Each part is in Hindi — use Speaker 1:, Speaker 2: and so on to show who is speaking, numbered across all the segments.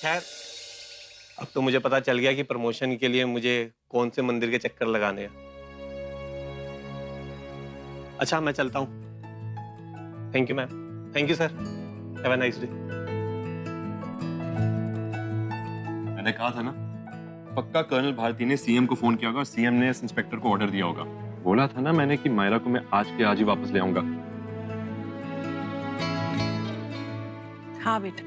Speaker 1: खैर, अब तो मुझे पता चल गया कि प्रमोशन के लिए मुझे कौन से मंदिर के चक्कर लगाने हैं। अच्छा, मैं चलता हूँ। Thank you ma'am. Thank you sir. Have a nice day.
Speaker 2: मैंने कहा था ना, पक्का कर्नल भारती ने सीएम को फोन किया होगा और सीएम ने इस इंस्पेक्टर को ऑर्डर दिया होगा। बोला था ना मैंने कि मायरा को मैं आज के आज ही वापस ले आऊंगा।
Speaker 3: हाँ बेटा,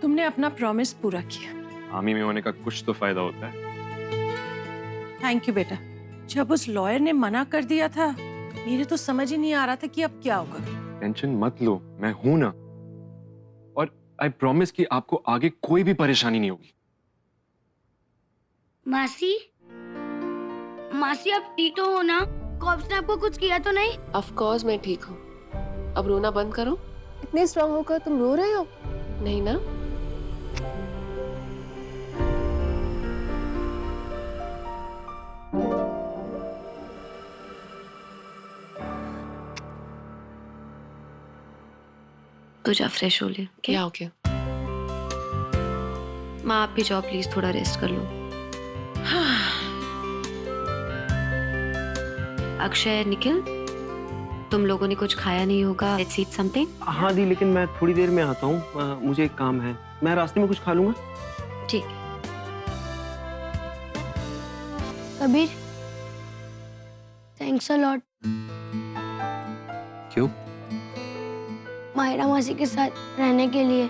Speaker 3: तुमने अपना प्रॉमिस पूरा किया।
Speaker 2: आर्मी में होने का कुछ तो फायदा होता है।
Speaker 3: थैंक यू बेटा। जब उस लॉयर ने मना कर दिया था, मेरे तो समझ ही नहीं आ रहा था कि अब क्या होगा।
Speaker 2: टेंशन मत लो, मैं हूं ना। और आई प्रॉमिस कि आपको आगे कोई भी परेशानी नहीं होगी।
Speaker 4: मासी, मासी आप ठीक तो हो ना? कॉप्स ने आपको कुछ किया तो नहीं?
Speaker 5: ऑफ कोर्स मैं ठीक हूँ। अब रोना बंद करो।
Speaker 6: इतने स्ट्रांग होकर तुम रो रहे हो?
Speaker 5: नहीं ना?
Speaker 7: तो जा फ्रेश हो ले।
Speaker 5: क्या हो गया?
Speaker 7: माँ आप भी जाओ प्लीज, थोड़ा रेस्ट कर लो। अक्षय, निखिल, तुम लोगों ने कुछ खाया नहीं होगा। Let's eat something.
Speaker 1: हाँ दी, लेकिन मैं थोड़ी देर में आता हूँ। मुझे एक काम है, मैं रास्ते में कुछ खा लूंगा।
Speaker 7: ठीक है।
Speaker 4: Kabir, thanks a lot.
Speaker 1: क्यों?
Speaker 4: मायरा मासी के साथ रहने के लिए।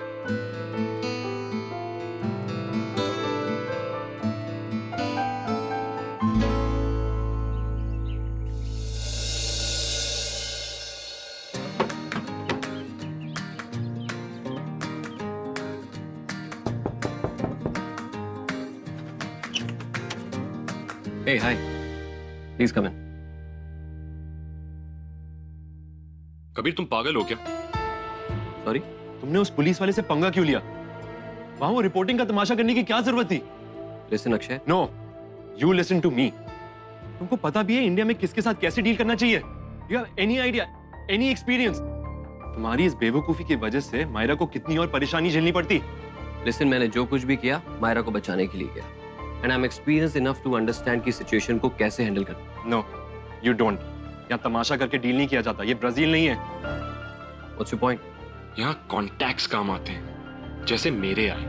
Speaker 1: Hey, hi. Please come in.
Speaker 2: Kabir तुम पागल हो क्या?
Speaker 1: Sorry?
Speaker 2: तुमने उस पुलिस वाले से पंगा क्यों लिया? वहां वो रिपोर्टिंग का तमाशा करने की क्या जरूरत थी?
Speaker 1: Listen, Akshay.
Speaker 2: No, you listen to me. तुमको पता भी है इंडिया में किसके साथ कैसे डील करना चाहिए? You have any idea, any experience? तुम्हारी इस बेवकूफी की वजह से मायरा को कितनी और परेशानी झेलनी पड़ती।
Speaker 1: Listen, मैंने जो कुछ भी किया मायरा को बचाने के लिए किया। And I'm experienced enough to understand कि सिचुएशन को कैसे हैंडल करना।
Speaker 2: No, you don't. यहाँ तमाशा करके डील नहीं किया जाता, ये ब्राजील नहीं है।
Speaker 1: What's your point?
Speaker 2: यहाँ कॉन्टैक्ट्स काम आते हैं, जैसे मेरे आए।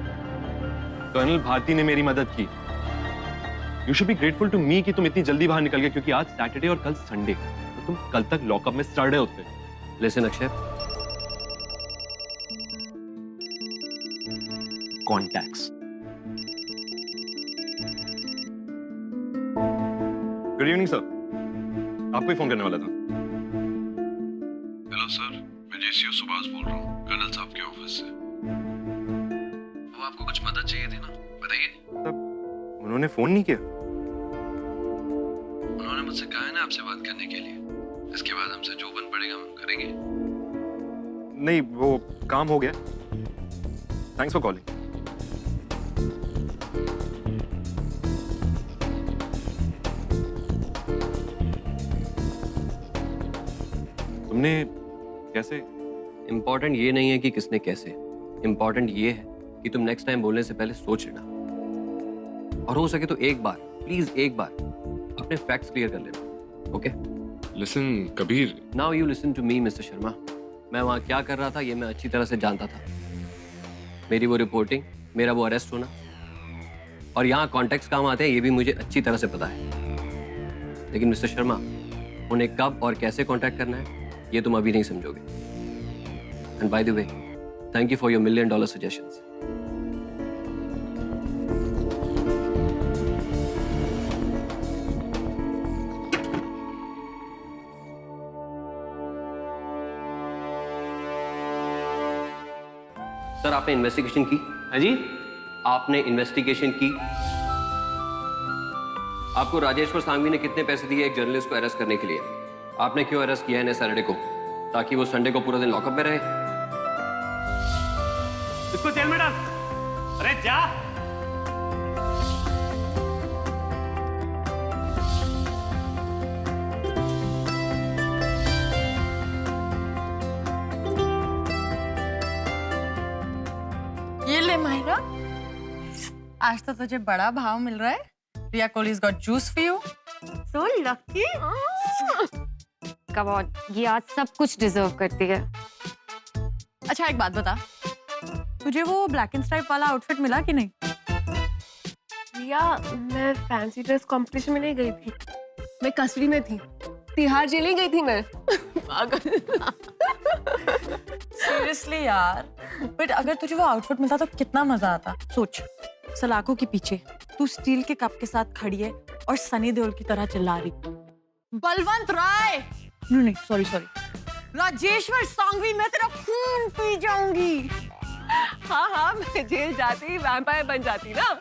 Speaker 2: कर्नल भारती ने मेरी मदद की। You should be grateful to me कि तुम इतनी जल्दी बाहर निकल गए, क्योंकि आज सैटरडे और कल संडे, तो तुम कल तक लॉकअप में सड़ रहे होते।
Speaker 1: Listen, Akshay.
Speaker 2: Contacts. Good evening sir, आपको ही फोन करने वाला था।
Speaker 8: हेलो सर, मैं जेसीओ सुभाष बोल रहा हूँ, कर्नल साहब के ऑफिस से। वो आपको कुछ मदद चाहिए थी ना, बताइए।
Speaker 2: उन्होंने फोन नहीं किया?
Speaker 8: उन्होंने मुझसे कहा है ना आपसे बात करने के लिए। इसके बाद हमसे जो बन पड़ेगा हम करेंगे।
Speaker 2: नहीं, वो काम हो गया। Thanks for calling. तुमने कैसे?
Speaker 1: इम्पोर्टेंट ये नहीं है कि किसने कैसे, इम्पोर्टेंट ये है कि तुम नेक्स्ट टाइम बोलने से पहले सोच लेना, और हो सके तो एक बार, प्लीज एक बार अपने फैक्ट्स क्लियर कर लेना। Okay?
Speaker 2: Listen Kabir.
Speaker 1: Now you listen to me mister Sharma. मैं वहाँ क्या कर रहा था ये मैं अच्छी तरह से जानता था। मेरी वो रिपोर्टिंग, मेरा वो अरेस्ट होना, और यहाँ कॉन्टेक्ट्स काम आते हैं ये भी मुझे अच्छी तरह से पता है। लेकिन मिस्टर शर्मा, उन्हें कब और कैसे कॉन्टैक्ट करना है ये तुम अभी नहीं समझोगे। And by the way, thank you for your $1 million suggestions. Sir, आपने इन्वेस्टिगेशन की? हाँ जी, आपने इन्वेस्टिगेशन की? आपको राजेश्वर सांघवी ने कितने पैसे दिए एक जर्नलिस्ट को अरेस्ट करने के लिए? आपने क्यों अरेस्ट किया है सैटरडे को? ताकि वो संडे को पूरा दिन लॉकअप में रहे?
Speaker 9: इसको जेल में डाल। अरे जा।
Speaker 3: ये ले मायरा,
Speaker 10: आज तो तुझे बड़ा भाव मिल रहा है। रिया कोहली's got juice for you. So lucky.
Speaker 7: Come on, ये आज सब कुछ डिजर्व करती है।
Speaker 10: अच्छा एक बात बता, तुझे वो ब्लैक एंड स्ट्राइप वाला आउटफिट मिला कि नहीं?
Speaker 5: रिया, मैं फैंसी ड्रेस कंपटीशन में नहीं गई थी, मैं कस्टडी में थी, तिहाड़ जेल ही गई थी मैं। पागल।
Speaker 10: सीरियसली यार, बट अगर तुझे वो आउटफिट मिलता तो कितना मजा आता। सोच, सलाखों के पीछे तू स्टील के कप के साथ खड़ी है और सनी देओल की तरह चिल्ला रही, बलवंत राय, नहीं सॉरी राजेश्वर सांघवी, मैं तेरा खून पी जाऊंगी।
Speaker 5: हाँ, मैं जेल जाती वैम्पायर बन जाती ना।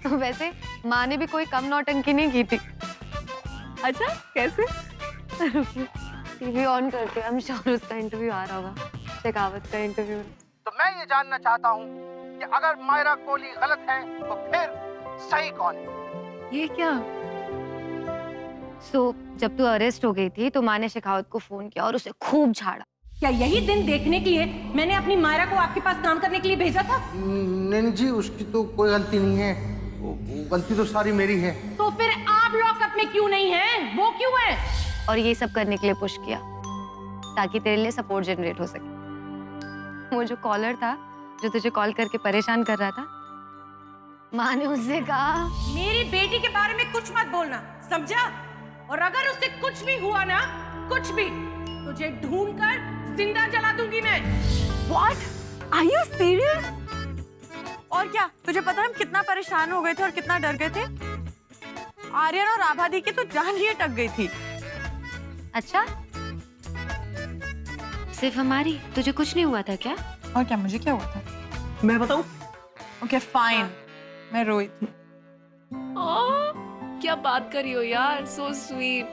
Speaker 7: तो वैसे माँ ने भी कोई कम नौटंकी नहीं की थी।
Speaker 5: अच्छा, कैसे?
Speaker 7: टीवी ऑन करके, आई एम श्योर उसका इंटरव्यू आ रहा होगा, शेखावत का इंटरव्यू।
Speaker 11: तो मैं ये जानना चाहता हूँ कि अगर मायरा कोहली गलत है तो फिर सही कौन है?
Speaker 7: ये क्या? जब तू अरेस्ट हो गई थी तो माँ ने शेखावत को फोन किया और उसे खूब झाड़ा।
Speaker 3: क्या यही दिन देखने के लिए मैंने अपनी मायरा को आपके पास काम करने के लिए भेजा था?
Speaker 11: नहीं जी, उसकी तो कोई गलती नहीं है, वो गलती तो सारी मेरी है।
Speaker 3: तो फिर आप लॉकअप में क्यों नहीं हैं? वो क्यों है?
Speaker 7: और ये सब करने के लिए पुश किया ताकि तेरे लिए सपोर्ट जनरेट हो सके। वो जो कॉलर था जो तुझे कॉल करके परेशान कर रहा था, माँ ने उससे कहा
Speaker 3: मेरी बेटी के बारे में कुछ मत बोलना, समझा? और अगर उससे कुछ भी हुआ ना, कुछ भी, तुझे ढूंढकर जिंदा जला दूंगी मैं।
Speaker 10: What? Are you serious? और क्या, तुझे पता है हम कितना परेशान हो गए थे और कितना डर गए थे? आर्यन और आभादी की तो जान ही अटक गई थी।
Speaker 7: अच्छा, सिर्फ हमारी? तुझे कुछ नहीं हुआ था क्या?
Speaker 10: और क्या, मुझे क्या हुआ था?
Speaker 1: मैं बताऊं?
Speaker 10: ओके फाइन, मैं रोई थी।
Speaker 5: क्या बात कर रही हो यार, सो स्वीट।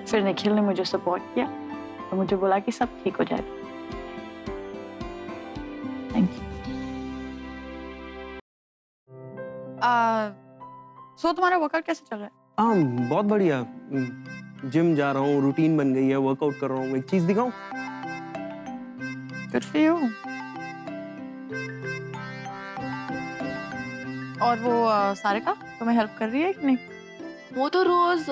Speaker 10: फिर निखिल ने मुझे सपोर्ट किया और मुझे बोला कि सब ठीक हो जाएगा। Thank you. सो तुम्हारा वर्कआउट कैसे चल रहा है?
Speaker 12: हाँ, बहुत बढ़िया। जिम जा रहा हूँ, रूटीन बन गई है, वर्कआउट कर रहा हूँ। एक चीज दिखाऊं?
Speaker 10: Good for you. और वो सारिका तुम्हें हेल्प कर रही है कि नहीं?
Speaker 5: वो तो रोज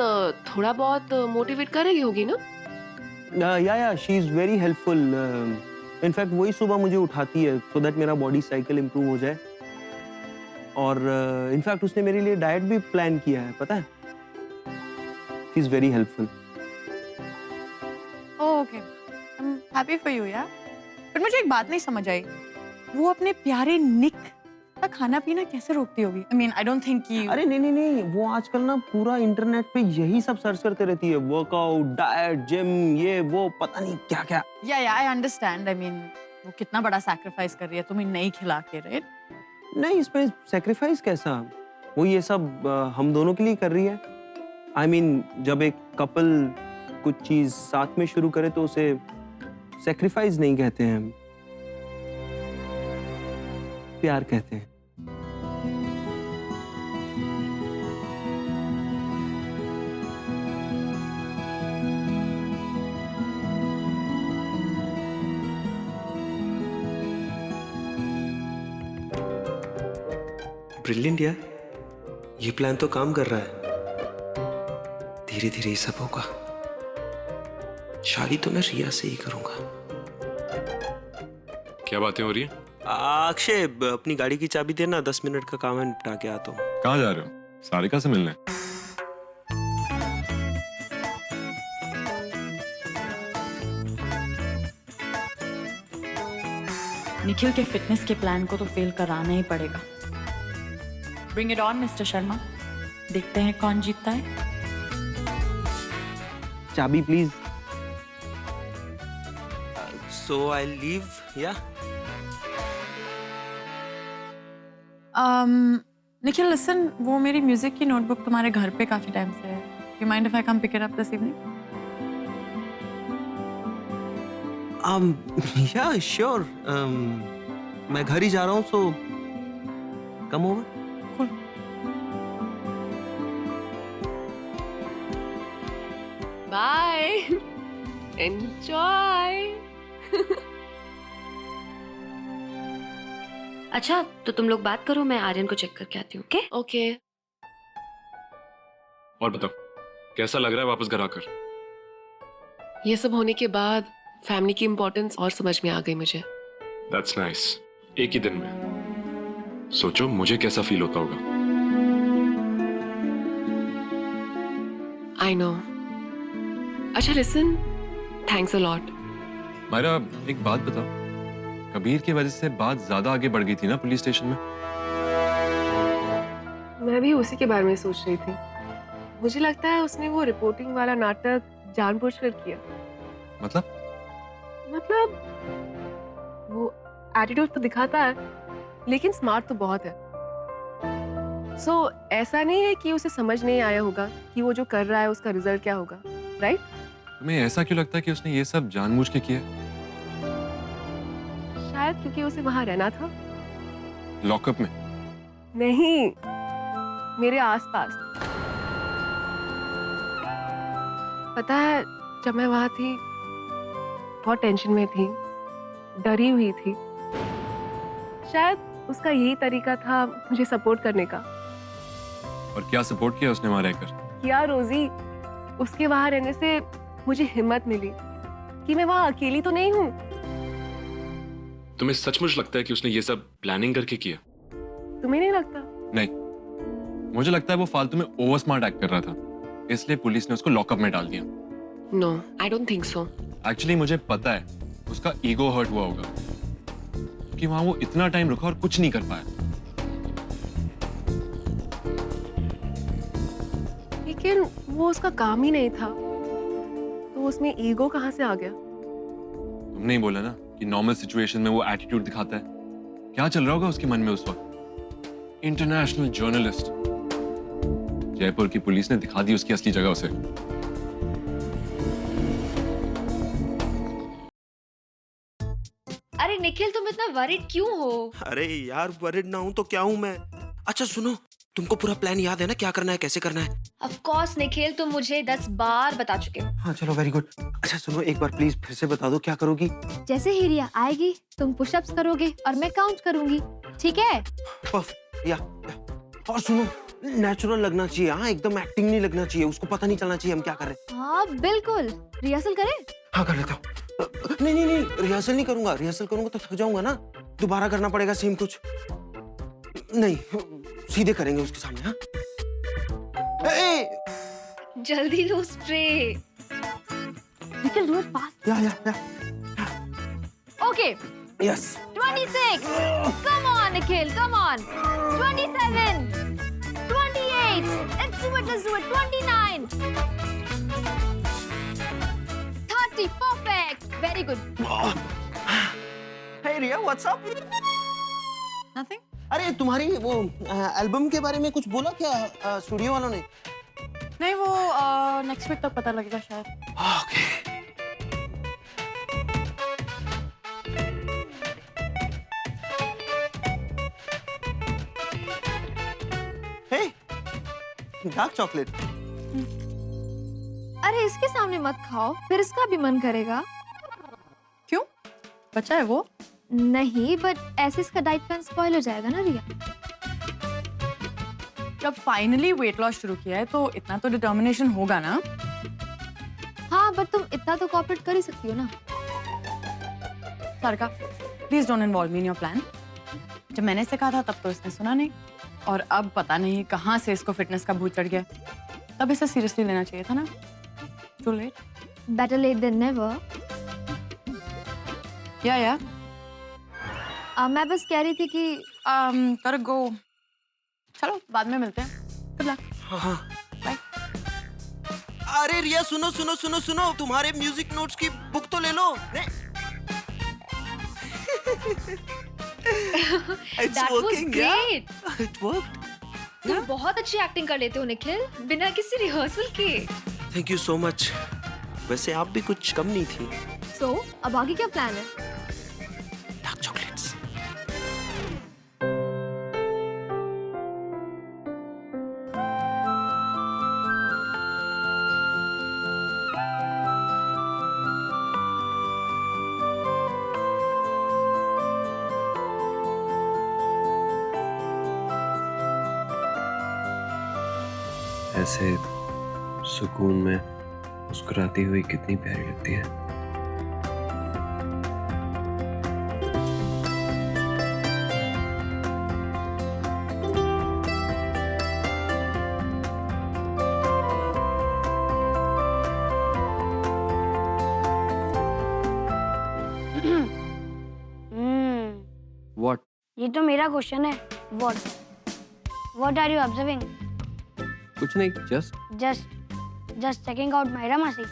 Speaker 5: थोड़ा बहुत मोटिवेट करेगी होगी ना?
Speaker 12: या she is very helpful. In fact वही सुबह मुझे उठाती है सो दैट मेरा बॉडी साइकिल इंप्रूव हो जाए। और इनफैक्ट उसने मेरे लिए डाइट भी प्लान किया है, पता है? She is very helpful.
Speaker 10: Okay, I am happy for you यार। पर मुझे एक बात नहीं समझ आई, वो अपने प्यारे निक का खाना पीना कैसे रोकती होगी? I mean, I don't think you...
Speaker 12: अरे नहीं, वो आजकल ना पूरा इंटरनेट पे यही सब सर्च करते रहती है, वर्कआउट, डाइट, जिम, ये वो, पता नहीं क्या क्या।
Speaker 10: या I understand. I mean, वो कितना बड़ा सैक्रिफाइस कर रही है तुम्हें नहीं खिला के, राइट?
Speaker 12: नहीं, इसमें सैक्रिफाइस कैसा? वो ये सब हम दोनों के लिए कर रही है। I mean, जब एक कपल कुछ चीज साथ में शुरू करे तो उसे सैक्रिफाइस नहीं कहते हैं, प्यार कहते हैं।
Speaker 13: ब्रिलियंट यार, ये प्लान तो काम कर रहा है। धीरे धीरे ये सब होगा। शादी तो मैं रिया से ही करूंगा।
Speaker 2: क्या बातें हो रही हैं?
Speaker 13: अक्षय, अपनी गाड़ी की चाबी देना, 10 मिनट का काम है, निपटा के आता हूँ।
Speaker 2: कहाँ जा रहे हो? सारिका से मिलने?
Speaker 10: निखिल के फिटनेस के प्लान को तो फेल कराना ही पड़ेगा। Bring it on mister Sharma, देखते हैं कौन जीतता है।
Speaker 12: चाबी प्लीज।
Speaker 13: सो आई लीव, या?
Speaker 10: निखिल लिसन, वो मेरी म्यूजिक की नोटबुक तुम्हारे घर पे काफी टाइम से है। You mind if I come pick it up this evening?
Speaker 12: Yeah sure. मैं घर ही जा रहा हूँ, so come over.
Speaker 5: Bye, enjoy.
Speaker 7: अच्छा तो तुम लोग बात करो, मैं आर्यन को चेक करके आती हूँ। Okay
Speaker 5: okay.
Speaker 2: और बताओ कैसा लग रहा है वापस घर आकर?
Speaker 5: ये सब होने के बाद फैमिली की इम्पोर्टेंस और समझ में आ गई मुझे।
Speaker 2: That's nice. एक ही दिन में सोचो मुझे कैसा फील होता होगा।
Speaker 5: I know. अच्छा listen, thanks a lot.
Speaker 2: Myra एक बात बताओ, कबीर की वजह से बात ज्यादा आगे बढ़ गई थी ना पुलिस स्टेशन में?
Speaker 5: मैं भी उसी के बारे में सोच रही थी। मुझे लगता है उसने वो रिपोर्टिंग वाला नाटक जानबूझकर किया। मतलब वो एटीट्यूड तो दिखाता है लेकिन स्मार्ट तो बहुत है। सो ऐसा नहीं है कि उसे समझ नहीं आया होगा कि वो जो कर रहा है उसका रिजल्ट क्या होगा, राइट?
Speaker 2: तुम्हें ऐसा क्यों लगता है कि उसने ये सब जानबूझ के किया?
Speaker 5: शायद क्योंकि उसे वहां रहना था।
Speaker 2: लॉकअप में?
Speaker 5: नहीं, मेरे आसपास। पता है जब मैं वहां थी बहुत टेंशन में थी, डरी हुई थी। शायद उसका यही तरीका था मुझे सपोर्ट करने का।
Speaker 2: और क्या सपोर्ट किया उसने वहां रहकर?
Speaker 5: क्या रोजी, उसके वहां रहने से मुझे हिम्मत मिली कि मैं वहां अकेली तो नहीं हूँ।
Speaker 2: तुम्हें सचमुच लगता है कि उसने ये सब प्लानिंग करके किया?
Speaker 5: तुम्हें नहीं लगता?
Speaker 2: नहीं, मुझे लगता है वो फालतू में ओवर स्मार्ट एक्ट कर रहा था, इसलिए पुलिस ने उसको लॉकअप में डाल दिया।
Speaker 5: No, I don't think so.
Speaker 2: Actually मुझे पता है उसका ईगो हर्ट हुआ होगा कि वहां वो इतना टाइम रुका और कुछ नहीं कर पाया।
Speaker 5: लेकिन वो उसका काम ही नहीं था, तो उसमें ईगो कहाँ से आ गया?
Speaker 2: तुमने ही बोला ना कि नॉर्मल सिचुएशन में वो एटीट्यूड दिखाता है। क्या चल रहा होगा उसके मन में उस वक्त? इंटरनेशनल जर्नलिस्ट, जयपुर की पुलिस ने दिखा दी उसकी असली जगह उसे।
Speaker 7: अरे निखिल तुम इतना वरीड क्यों हो?
Speaker 13: अरे यार वरिड ना हूं तो क्या हूं मैं। अच्छा सुनो, तुमको पूरा प्लान याद है ना, क्या करना है कैसे करना है?
Speaker 7: ऑफ कोर्स निखिल, तुम मुझे 10 बार बता चुके हो।
Speaker 13: हाँ चलो वेरी गुड। अच्छा सुनो, एक बार प्लीज फिर से बता दो क्या करोगी?
Speaker 4: जैसे ही रिया आएगी तुम पुशअप्स करोगे और मैं काउंट करूंगी, ठीक है?
Speaker 13: या। और सुनो, नेचुरल लगना चाहिए, हाँ एकदम एक्टिंग नहीं लगना चाहिए, उसको पता नहीं चलना चाहिए हम क्या कर रहे हैं।
Speaker 4: हाँ बिल्कुल, रिहर्सल करें?
Speaker 13: हाँ कर लेता हूँ। नहीं नहीं नहीं, रिहर्सल नहीं करूंगा, रिहर्सल करूंगा तो थक जाऊंगा ना, दोबारा करना पड़ेगा सेम कुछ। नहीं, सीधे करेंगे उसके सामने। हाँ
Speaker 7: जल्दी लो spray.
Speaker 4: Nikhil do it fast.
Speaker 13: Yeah.
Speaker 4: Okay.
Speaker 13: Yes.
Speaker 4: 26. Come on Nikhil, come on. 27. 28. Let's do it. 29. 30. Perfect. Very good.
Speaker 13: Hey Riya, what's up?
Speaker 10: Nothing.
Speaker 13: अरे तुम्हारी वो एल्बम के बारे में कुछ बोला क्या स्टूडियो वालों ने?
Speaker 10: नहीं, वो नेक्स्ट वीक तक पता लगेगा शायद।
Speaker 13: ओके। हे, डार्क चॉकलेट।
Speaker 4: अरे इसके सामने मत खाओ, फिर इसका भी मन करेगा।
Speaker 10: क्यों? बच्चा है वो?
Speaker 4: नहीं, बट ऐसे इसका डाइट प्लान स्पॉइल हो जाएगा ना रिया।
Speaker 10: जब फाइनली वेट लॉस शुरू किया है तो इतना तो डिटर्मिनेशन होगा ना?
Speaker 4: हाँ, बट तुम इतना तो कोऑपरेट कर ही सकती हो ना।
Speaker 10: Sarika, please don't involve me in your plan. जब मैंने इसे कहा था तब तो इसने सुना नहीं, और अब पता नहीं कहाँ से इसको फिटनेस का भूत चढ़ गया। तब इसे सीरियसली लेना चाहिए था ना। Too late.
Speaker 4: Better late than never.
Speaker 10: या
Speaker 4: मैं बस कह रही थी कि
Speaker 10: कर गो। चलो बाद में मिलते हैं। Good luck.
Speaker 13: हाँ।
Speaker 10: बाय।
Speaker 13: अरे रिया सुनो सुनो सुनो सुनो, तुम्हारे म्यूजिक नोट्स की बुक तो ले लो। It's
Speaker 7: That was
Speaker 13: working,
Speaker 7: great.
Speaker 13: yeah? It worked.
Speaker 7: तुम बहुत अच्छी एक्टिंग कर लेते हो निखिल, बिना किसी रिहर्सल के।
Speaker 13: Thank you so much. वैसे आप भी कुछ कम नहीं थी।
Speaker 4: सो अब आगे क्या प्लान है?
Speaker 13: Dark chocolates.
Speaker 1: ऐसे सुकून में मुस्कुराती हुई कितनी प्यारी लगती है। What?
Speaker 4: ये तो मेरा क्वेश्चन है. What are you observing?
Speaker 1: कुछ नहीं,
Speaker 4: Just checking out मायरा मासी.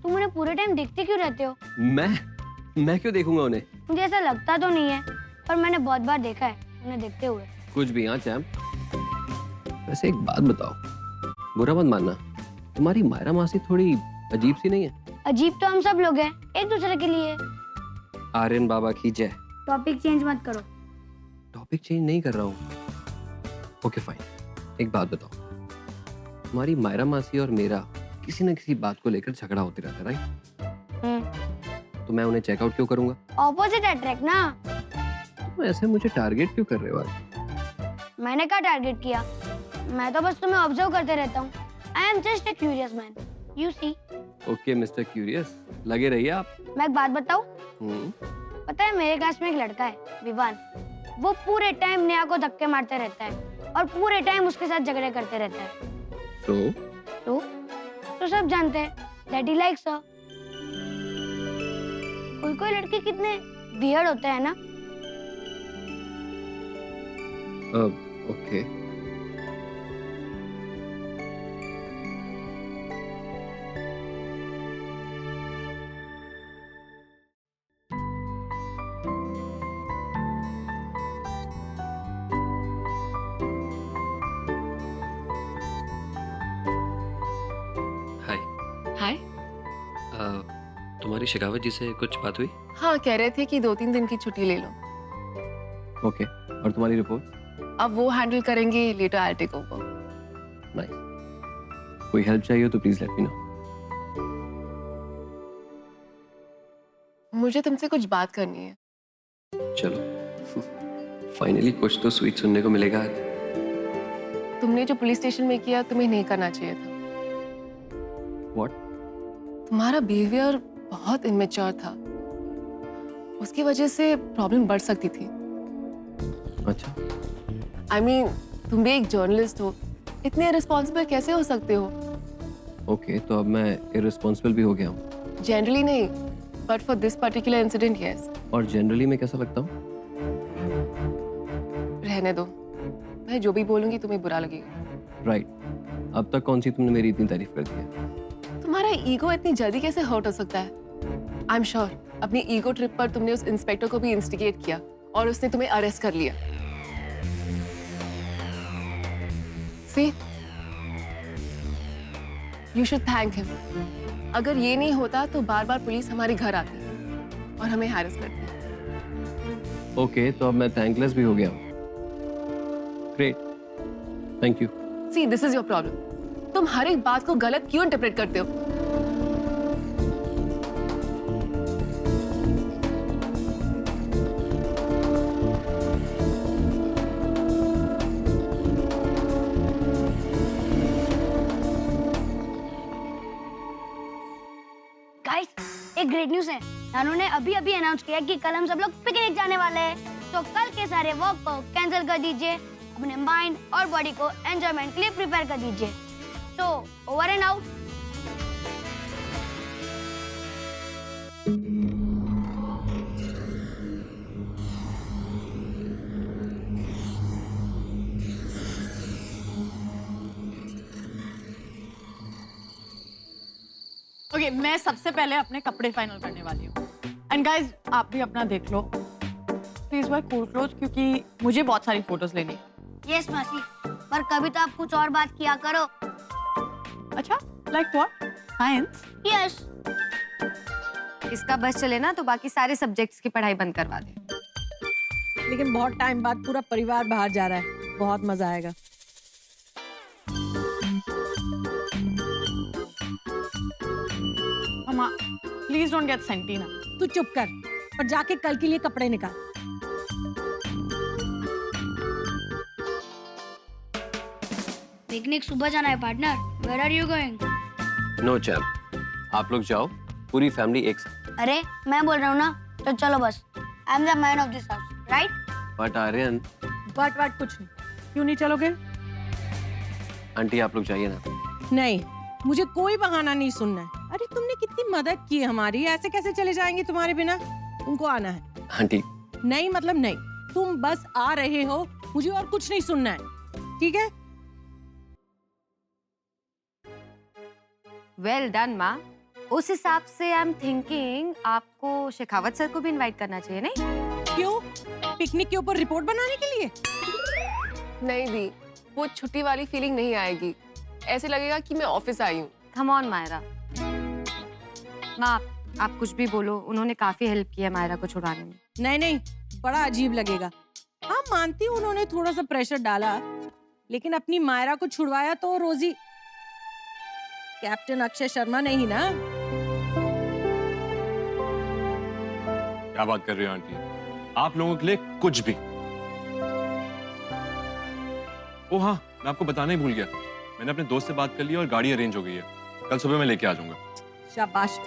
Speaker 4: तुम उन्हें पूरे टाइम देखते क्यों रहते हो?
Speaker 1: मैं क्यों देखूंगा उन्हें?
Speaker 4: मुझे ऐसा लगता तो नहीं है, पर मैंने बहुत बार देखा है उन्हें देखते हुए.
Speaker 1: कुछ भी, हाँ चैम्प। वैसे एक बात बताओ, बुरा मत मानना, तुम्हारी मायरा मासी थोड़ी अजीब सी नहीं है?
Speaker 4: अजीब तो हम सब लोग हैं, एक दूसरे के लिए.
Speaker 1: आर्यन बाबा की जय।
Speaker 4: टॉपिक चेंज मत करो.
Speaker 1: टॉपिक चेंज नहीं कर रहा हूँ। ओके फाइन, एक बात बताओ, तुम्हारी मायरा मासी और मेरा किसी न किसी बात को लेकर झगड़ा होते रहता है, राइट? तो मैं उन्हें चेकआउट क्यों करूंगा?
Speaker 4: ऑपोजिट अट्रैक्ट ना.
Speaker 1: तुम ऐसे मुझे टारगेट क्यों कर रहे हो आज?
Speaker 4: मैंने क्या टारगेट किया? मैं तो बस तुम्हें ऑब्जर्व करते रहता हूँ. I am just a curious man. You see.
Speaker 1: Okay mister curious, लगे रहिए आप।
Speaker 4: मैं एक बात बताऊँ? पता है मेरे क्लास में एक लड़का है, विवान. वो पूरे टाइम नेहा को धक्के मारते रहता है और पूरे टाइम उसके साथ झगड़े करते रहता है. तो सब जानते हैं that he likes her. कोई लड़के कितने वियर्ड होते हैं ना.
Speaker 1: ओके।
Speaker 5: हाय.
Speaker 1: तुम्हारी शेखावत जी से कुछ बात हुई?
Speaker 5: हाँ, कह रहे थे कि 2-3 दिन की छुट्टी ले लो.
Speaker 1: ओके, और तुम्हारी रिपोर्ट?
Speaker 5: अब वो हैंडल करेंगे, later I take over.
Speaker 1: Nice. कोई हेल्प चाहिए हो तो प्लीज लेट मी नो.
Speaker 5: मुझे तुमसे कुछ बात करनी है.
Speaker 1: चलो, फाइनली कुछ तो स्वीट सुनने को मिलेगा आज.
Speaker 5: तुमने जो पुलिस स्टेशन में किया तुम्हें नहीं करना चाहिए था.
Speaker 1: What?
Speaker 5: तुम्हारा बिहेवियर बहुत इमेच्योर था. उसकी वजह से प्रॉब्लम बढ़ सकती थी.
Speaker 1: अच्छा.
Speaker 5: I mean, तुम भी एक जर्नलिस्ट हो, इतने इररिस्पॉन्सिबल कैसे हो सकते हो?
Speaker 1: ओके, तो अब मैं इररिस्पॉन्सिबल भी हो गया हूँ?
Speaker 5: जनरली नहीं, but for this particular incident yes.
Speaker 1: और जनरली मैं कैसा लगता हूँ?
Speaker 5: रहने दो, मैं जो भी बोलूंगी तुम्हें बुरा लगेगा.
Speaker 1: राइट. अब तक कौन सी तुमने मेरी इतनी तारीफ कर दी है?
Speaker 5: तुम्हारा ईगो इतनी जल्दी कैसे हर्ट हो सकता है? आई एम श्योर अपनी ईगो ट्रिप पर तुमने उस इंस्पेक्टर को भी इंस्टिगेट किया और उसने तुम्हें अरेस्ट कर लिया. See? You should thank him. अगर ये नहीं होता तो बार-बार पुलिस हमारे घर आती और हमें हैरेस करती.
Speaker 1: ओके, तो अब मैं थैंकलेस भी हो गया हूँ. Great, thank you.
Speaker 5: See, this is your problem. तुम हर एक बात को गलत क्यों इंटरप्रेट करते हो?
Speaker 4: गाइस, एक ग्रेट न्यूज़ है. नानू ने अभी अनाउंस किया कि कल हम सब लोग पिकनिक जाने वाले हैं. तो कल के सारे वर्क को कैंसिल कर दीजिए. अपने माइंड और बॉडी को एंजॉयमेंट के लिए प्रिपेयर कर दीजिए. तो ओवर एंड आउट.
Speaker 10: ओके, मैं सबसे पहले अपने कपड़े फाइनल करने वाली हूँ. एंड गाइस, आप भी अपना देख लो. प्लीज वेयर कूल क्लोथ्स क्योंकि मुझे बहुत सारी फोटोज लेनी.
Speaker 4: यस मासी, पर कभी तो आप कुछ और बात किया करो.
Speaker 10: अच्छा, लाइक व्हाट? साइंस?
Speaker 4: यस.
Speaker 7: इसका बस चले ना तो बाकी सारे सब्जेक्ट्स की पढ़ाई बंद करवा दे.
Speaker 3: लेकिन बहुत टाइम बाद पूरा परिवार बाहर जा रहा है, बहुत मजा आएगा.
Speaker 10: मम्मा, प्लीज डोंट गेट सेंटी ना.
Speaker 3: तू चुप कर और जाके कल के लिए कपड़े निकाल.
Speaker 4: पिकनिक सुबह जाना है partner. Where are you going?
Speaker 1: No chap, आप लोग जाओ, पूरी फैमिली एक साथ।
Speaker 4: अरे मैं बोल रहा हूँ ना, तो चलो बस। I am the man of this house, right?
Speaker 1: But Aryan,
Speaker 3: but कुछ नहीं। क्यों नहीं चलोगे?
Speaker 1: आंटी आप लोग जाइए ना।
Speaker 3: नहीं, मुझे कोई बहाना नहीं सुनना है। अरे तुमने कितनी मदद की हमारी, ऐसे कैसे चले जाएंगे तुम्हारे बिना? तुमको आना है।
Speaker 1: आंटी
Speaker 3: नहीं मतलब नहीं, तुम बस आ रहे हो, मुझे और कुछ नहीं सुनना है, ठीक है?
Speaker 7: वेल डन माँ। उस हिसाब से आई एम थिंकिंग आपको शेखावत सर को भी इनवाइट करना चाहिए, नहीं?
Speaker 3: क्यों? पिकनिक के ऊपर रिपोर्ट बनाने के लिए?
Speaker 5: नहीं दी, वो छुट्टी वाली फीलिंग नहीं आएगी। ऐसे लगेगा कि मैं ऑफिस आई हूँ।
Speaker 7: Come on Myra. माँ आप कुछ भी बोलो, उन्होंने काफी हेल्प की है मायरा को छुड़वाने में।
Speaker 3: नहीं नहीं, बड़ा अजीब लगेगा। हाँ मानती हूँ उन्होंने थोड़ा सा प्रेशर डाला, लेकिन अपनी मायरा को छुड़वाया तो रोजी कैप्टन अक्षय शर्मा नहीं ना।
Speaker 2: क्या बात कर रही हो आंटी? आप लोगों के लिए कुछ भी। ओ हाँ, मैं आपको बताना ही भूल गया, मैंने अपने दोस्त से बात कर ली और गाड़ी अरेंज हो गई है। कल सुबह मैं लेके आ जाऊंगा।
Speaker 3: शाबाश।